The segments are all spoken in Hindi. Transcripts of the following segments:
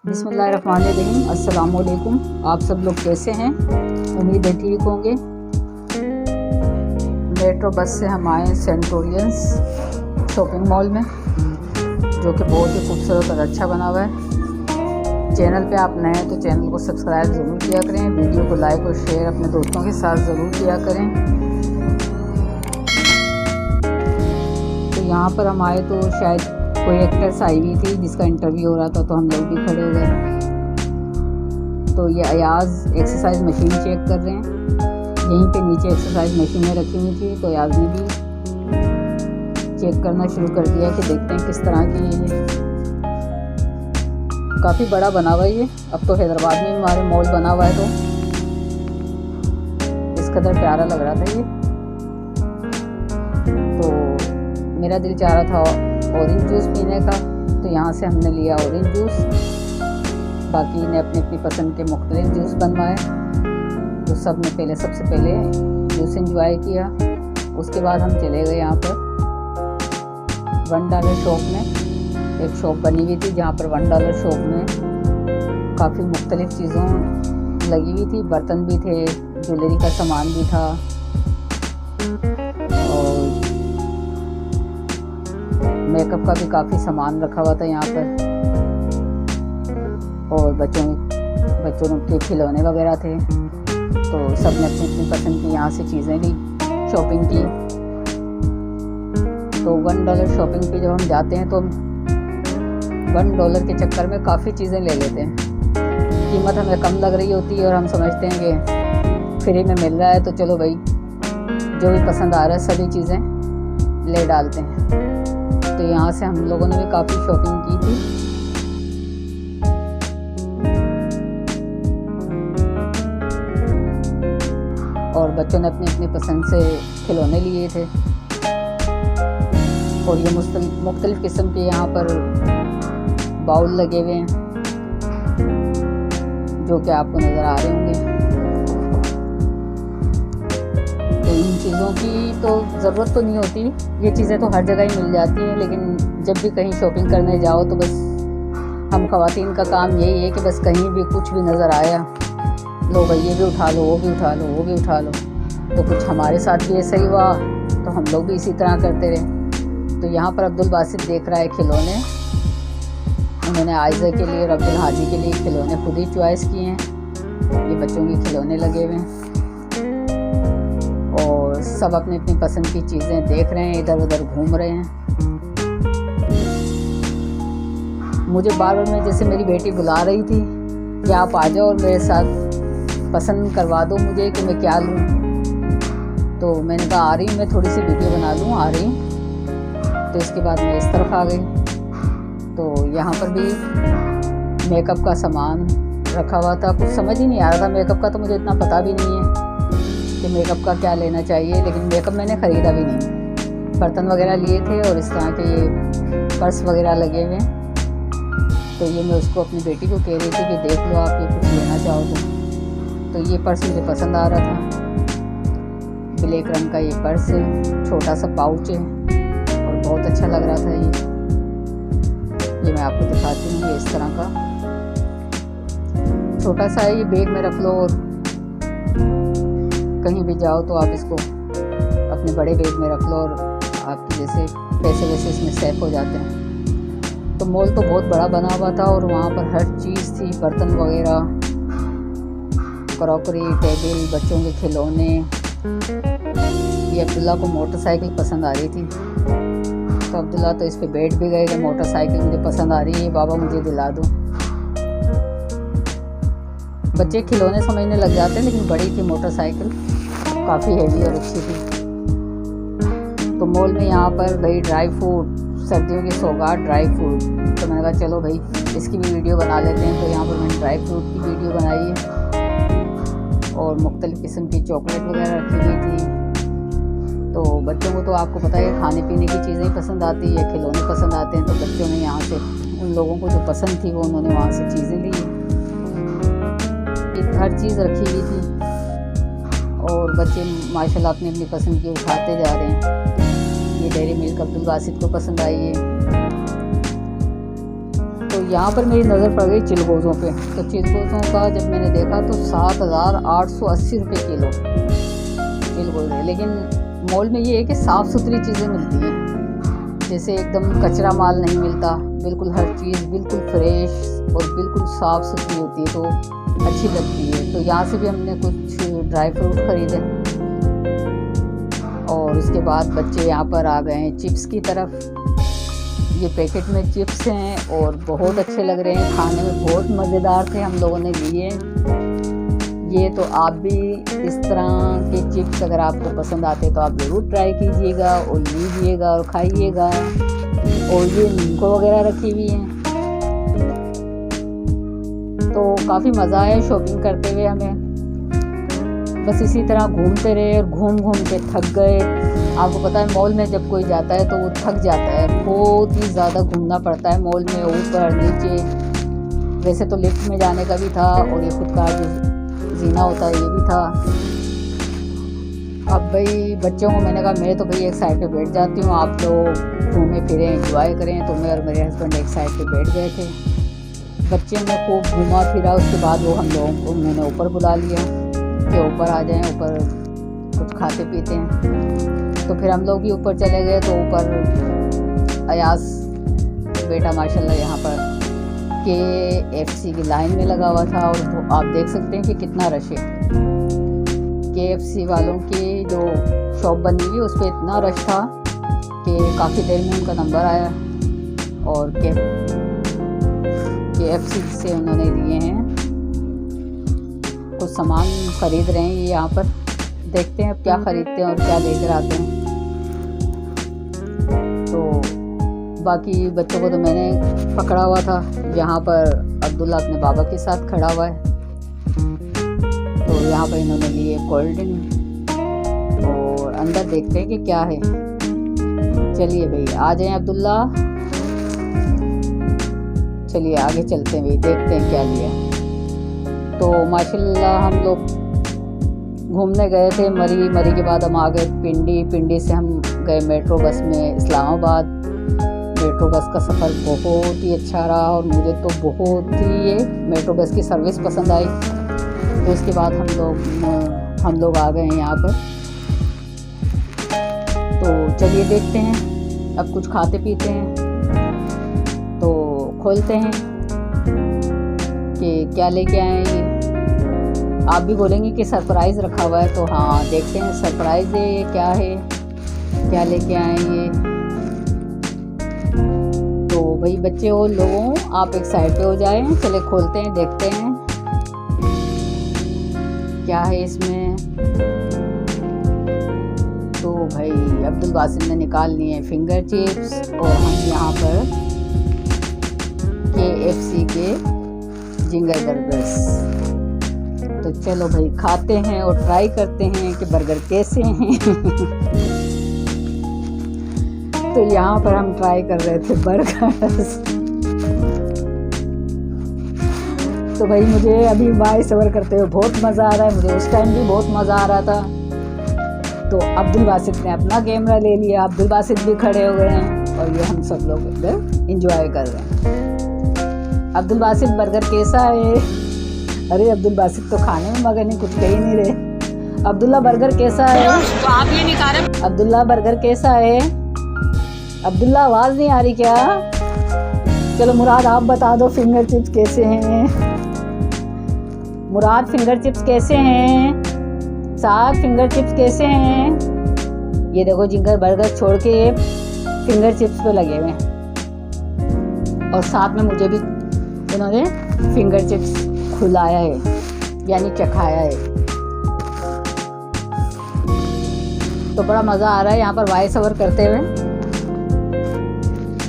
बिस्मिल्लाहिर्रहमानिर्रहीम। अस्सलाम वालेकुम। आप सब लोग कैसे हैं? उम्मीद है ठीक होंगे। मेट्रो बस से हम आए सेंटोरियंस शॉपिंग मॉल में, जो कि बहुत ही खूबसूरत और अच्छा बना हुआ है। चैनल पे आप नए हैं तो चैनल को सब्सक्राइब ज़रूर किया करें। वीडियो को लाइक और शेयर अपने दोस्तों के साथ ज़रूर किया करें। तो यहाँ पर हम आए तो शायद कोई एक्ट्रेस आई हुई थी जिसका इंटरव्यू हो रहा था, तो हम लोग भी खड़े हो गए। तो ये अयाज़ एक्सरसाइज मशीन चेक कर रहे हैं। यहीं पे नीचे एक्सरसाइज मशीनें रखी हुई थी, तो अयाज़ ने भी चेक करना शुरू कर दिया कि देखते हैं किस तरह की ये काफ़ी बड़ा बना हुआ है ये। अब तो हैदराबाद में हमारे मॉल बना हुआ है, तो इस कदर प्यारा लग रहा था ये। तो मेरा दिल चाह रहा था ऑरेंज जूस पीने का, तो यहाँ से हमने लिया ऑरेंज जूस। बाकी ने अपनी अपनी पसंद के मुख्तलिफ जूस बनवाए। तो सबसे पहले जूस एंजॉय किया। उसके बाद हम चले गए यहाँ पर $1 शॉप में। एक शॉप बनी हुई थी जहाँ पर $1 शॉप में काफ़ी मुख्तलिफ चीज़ों लगी हुई थी। बर्तन भी थे, ज्वेलरी का सामान भी था, और मेकअप का भी काफ़ी सामान रखा हुआ था यहाँ पर। और बच्चों के खिलौने वगैरह थे। तो सब ने अपनी अपनी पसंद की यहाँ से चीज़ें ली, शॉपिंग की। तो $1 शॉपिंग पे जब हम जाते हैं तो हम $1 के चक्कर में काफ़ी चीज़ें ले लेते हैं। कीमत हमें कम लग रही होती है और हम समझते हैं कि फ्री में मिल रहा है, तो चलो भाई जो भी पसंद आ रहा है सभी चीज़ें ले डालते हैं। तो यहाँ से हम लोगों ने भी काफ़ी शॉपिंग की थी। और बच्चों ने अपनी अपनी पसंद से खिलौने लिए थे। और ये मुख्तलिफ़ किस्म के यहाँ पर बाउल लगे हुए हैं, जो कि आपको नज़र आ रहे होंगे। तो इन चीज़ों की तो ज़रूरत तो नहीं होती, ये चीज़ें तो हर जगह ही मिल जाती हैं। लेकिन जब भी कहीं शॉपिंग करने जाओ तो बस हम ख़वातीन का काम यही है कि बस कहीं भी कुछ भी नज़र आया, लो भाई ये भी उठा लो, वो भी उठा लो, वो भी उठा लो। तो कुछ हमारे साथ भी ऐसा ही हुआ, तो हम लोग भी इसी तरह करते रहे। तो यहाँ पर अब्दुल बासित देख रहा है खिलौने। उन्होंने आयज़ा के लिए और अब्दुल हाजी के लिए खिलौने खुद ही चॉइस किए हैं। ये बच्चों के खिलौने लगे हुए हैं और सब अपनी अपनी पसंद की चीज़ें देख रहे हैं, इधर उधर घूम रहे हैं। मुझे बार बार में जैसे मेरी बेटी बुला रही थी कि आप आ जाओ और मेरे साथ पसंद करवा दो मुझे कि मैं क्या लूँ। तो मैंने कहा आ रही हूँ, मैं थोड़ी सी वीडियो बना लूँ, आ रही हूँ। तो इसके बाद मैं इस तरफ आ गई। तो यहाँ पर भी मेकअप का सामान रखा हुआ था। कुछ समझ ही नहीं आ रहा था मेकअप का, तो मुझे इतना पता भी नहीं है कि मेकअप का क्या लेना चाहिए। लेकिन मेकअप मैंने ख़रीदा भी नहीं। बर्तन वगैरह लिए थे और इस तरह के ये पर्स वगैरह लगे हुए हैं। तो ये मैं उसको अपनी बेटी को कह रही थी कि देख लो आप, ये कुछ लेना चाहो तो ये पर्स मुझे पसंद आ रहा था। ब्लैक रंग का ये पर्स है, छोटा सा पाउच है और बहुत अच्छा लग रहा था ये मैं आपको दिखाती हूँ। ये इस तरह का छोटा सा है, ये बैग में रख लो और कहीं भी जाओ तो आप इसको अपने बड़े बैग में रख लो और आपके जैसे पैसे वैसे इसमें सेफ हो जाते हैं। तो मॉल तो बहुत बड़ा बना हुआ था और वहाँ पर हर चीज़ थी, बर्तन वगैरह, क्रॉकरी, टेबल, बच्चों के खिलौने। ये अब्दुल्ला को मोटरसाइकिल पसंद आ रही थी, तो अब्दुल्ला तो इस पे बैठ भी गए कि मोटरसाइकिल मुझे पसंद आ रही है बाबा, मुझे दिला दो। बच्चे खिलौने समझने लग जाते हैं, लेकिन बड़ी थी मोटरसाइकिल, काफ़ी हैवी और अच्छी थी। तो मॉल में यहाँ पर भाई ड्राई फ्रूट, सर्दियों की सौगात ड्राई फ्रूट। तो मैंने कहा चलो भाई इसकी भी वीडियो बना लेते हैं। तो यहाँ पर मैंने ड्राई फ्रूट की वीडियो बनाई है और मुख्तलिफ़ किस्म की चॉकलेट वगैरह रखी हुई थी। तो बच्चों को तो आपको पता है खाने पीने की चीज़ें पसंद आती है, खिलौने पसंद आते हैं। तो बच्चों ने यहाँ से उन लोगों को जो पसंद थी वो उन्होंने वहाँ से चीज़ें ली। हर चीज़ रखी हुई थी और बच्चे माशाल्लाह अपनी अपनी पसंद की उठाते जा रहे हैं। ये डेयरी मिल्क अब्दुल बासित को पसंद आई है। तो यहाँ पर मेरी नज़र पड़ गई चिलगोज़ों पे। तो चिलगोज़ों का जब मैंने देखा तो 7,880 रुपये किलो चिलगोज़ है। लेकिन मॉल में ये है कि साफ़ सुथरी चीज़ें मिलती हैं, जैसे एकदम कचरा माल नहीं मिलता, बिल्कुल हर चीज़ बिल्कुल फ्रेश और बिल्कुल साफ़ सुथरी होती है, तो अच्छी लगती है। तो यहाँ से भी हमने कुछ ड्राई फ्रूट ख़रीदे और उसके बाद बच्चे यहाँ पर आ गए हैं चिप्स की तरफ। ये पैकेट में चिप्स हैं और बहुत अच्छे लग रहे हैं, खाने में बहुत मज़ेदार थे, हम लोगों ने लिए। ये तो आप भी इस तरह के चिप्स अगर आपको पसंद आते तो आप ज़रूर ट्राई कीजिएगा और लीजिएगा और खाइएगा। और ये नींबू वगैरह रखी हुई हैं, तो काफ़ी मज़ा आया शॉपिंग करते हुए हमें। बस इसी तरह घूमते रहे और घूम घूम के थक गए। आपको पता है मॉल में जब कोई जाता है तो वो थक जाता है, बहुत ही ज़्यादा घूमना पड़ता है मॉल में, ऊपर नीचे। वैसे तो लिफ्ट में जाने का भी था और ये खुद का जो जीना होता है ये भी था। अब भाई बच्चों को मैंने कहा मैं तो भाई एक साइड पे बैठ जाती हूँ, आप लोग घूमें फिरें एंजॉय करें। तो मैं और मेरे हस्बैंड एक साइड पे बैठ गए थे। बच्चे ने खूब घूमा फिरा, उसके बाद वो हम लोगों को उन्होंने ऊपर बुला लिया कि ऊपर आ जाएं, ऊपर कुछ खाते पीते हैं। तो फिर हम लोग भी ऊपर चले गए। तो ऊपर अयास बेटा माशाल्लाह यहाँ पर KFC की लाइन में लगा हुआ था और वो आप देख सकते हैं कि कितना रश है। KFC वालों की जो शॉप बनी हुई उस पर इतना रश था कि काफ़ी देर में उनका नंबर आया और KFC से उन्होंने दिए हैं, कुछ सामान ख़रीद रहे हैं ये यहाँ पर। देखते हैं अब क्या ख़रीदते हैं और क्या लेकर आते हैं। तो बाकी बच्चों को तो मैंने पकड़ा हुआ था। यहाँ पर अब्दुल्ला अपने बाबा के साथ खड़ा हुआ है। तो यहाँ पर इन्होंने लिए कोल्ड ड्रिंक और अंदर देखते हैं कि क्या है। चलिए भाई आ जाएं अब्दुल्ला, चलिए आगे चलते हैं भाई, देखते हैं क्या लिया। तो माशाल्लाह हम लोग घूमने गए थे मरी के बाद हम आ गए पिंडी से हम गए मेट्रो बस में इस्लामाबाद। मेट्रो बस का सफ़र बहुत ही अच्छा रहा और मुझे तो बहुत ही ये मेट्रो बस की सर्विस पसंद आई। तो उसके बाद हम लोग आ गए हैं यहाँ पर। तो चलिए देखते हैं, अब कुछ खाते पीते हैं। तो खोलते हैं कि क्या लेके आए हैं ये। आप भी बोलेंगे कि सरप्राइज़ रखा हुआ है, तो हाँ देखते हैं सरप्राइज़ है ये क्या है, क्या लेके आए हैं ये। तो भाई बच्चे और लोगों आप एक साइड पे हो जाएं, चले खोलते हैं देखते हैं क्या है इसमें। तो भाई अब्दुल बासित ने निकाल लिए हैं फिंगर चिप्स और हम यहाँ पर KFC के जिंगर बर्गर्स। तो चलो भाई खाते हैं और ट्राई करते हैं कि बर्गर कैसे हैं। तो यहाँ पर हम ट्राई कर रहे थे बर्गर्स। तो भाई मुझे अभी वॉइस ओवर करते हुए बहुत मज़ा आ रहा है, मुझे उस टाइम भी बहुत मज़ा आ रहा था। तो अब्दुल बासित ने अपना कैमरा ले लिया, अब्दुल बासित भी खड़े हो गए हैं और ये हम सब लोग इधर इंजॉय कर रहे हैं। अब्दुल बासित बर्गर कैसा है? अरे अब्दुल बासित तो खाने में मगर नहीं, कुछ कह ही नहीं रहे। अब्दुल्ला बर्गर कैसा है? तो आप ये नहीं खा रहे? अब्दुल्ला बर्गर कैसा है? अब्दुल्ला आवाज़ नहीं आ रही क्या? चलो मुराद आप बता दो फिंगर चिप्स कैसे हैं? मुराद फिंगर चिप्स कैसे हैं? साहब फिंगर चिप्स कैसे हैं? ये देखो जिंगर बर्गर छोड़ के फिंगर चिप्स पे लगे हुए हैं और साथ में मुझे भी उन्होंने फिंगर चिप्स खुलाया है यानी चखाया है। तो बड़ा मज़ा आ रहा है यहाँ पर वॉइस ओवर करते हुए।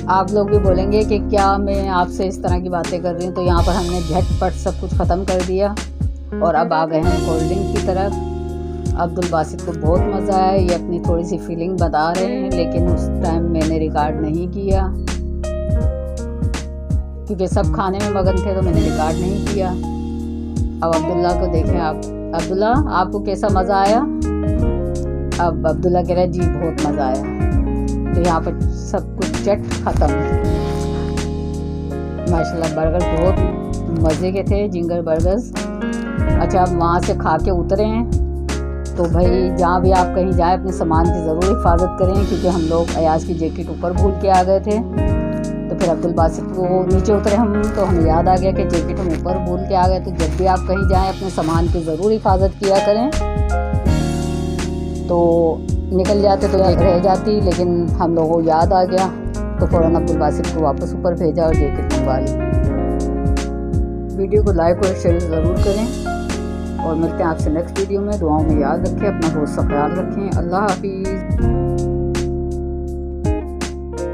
आप लोग भी बोलेंगे कि क्या मैं आपसे इस तरह की बातें कर रही हूँ। तो यहाँ पर हमने झटपट सब कुछ ख़त्म कर दिया और अब आ गए हैं कोल्ड ड्रिंक की तरफ। अब्दुल बासित को बहुत मज़ा आया, ये अपनी थोड़ी सी फीलिंग बता रहे हैं, लेकिन उस टाइम मैंने रिकॉर्ड नहीं किया क्योंकि सब खाने में मगन थे, तो मैंने रिकॉर्ड नहीं किया। अब अब्दुल्ला को देखें आप। अब्दुल्ला आपको कैसा मज़ा आया? अब अब्दुल्ला कह रहा है जी बहुत मज़ा आया। तो यहाँ पर सब कुछ चट ख़त्म। माशाल्लाह बर्गर बहुत मज़े के थे, जिंगर बर्गर्स। अच्छा, वहाँ से खा के उतरे हैं तो भाई जहाँ भी आप कहीं जाएं अपने सामान की ज़रूर हिफाजत करें, क्योंकि हम लोग अयाज़ की जैकेट ऊपर भूल के आ गए थे। तो फिर अब्दुल बासित को नीचे उतरे हम, तो हमें याद आ गया कि जैकेट हम ऊपर भूल के आ गए। तो जब भी आप कहीं जाएं अपने सामान की ज़रूर हिफाजत किया करें। तो निकल जाते तो रह जाती, लेकिन हम लोगों को याद आ गया तो फ़ौरन अब्दुल बासित को वापस ऊपर भेजा और जैकेट मंगवा ली। वीडियो को लाइक और शेयर ज़रूर करें और मिलते हैं आपसे नेक्स्ट वीडियो में। दुआओं में याद रखें, अपना बहुत सा ख्याल रखें। अल्लाह हाफिज़।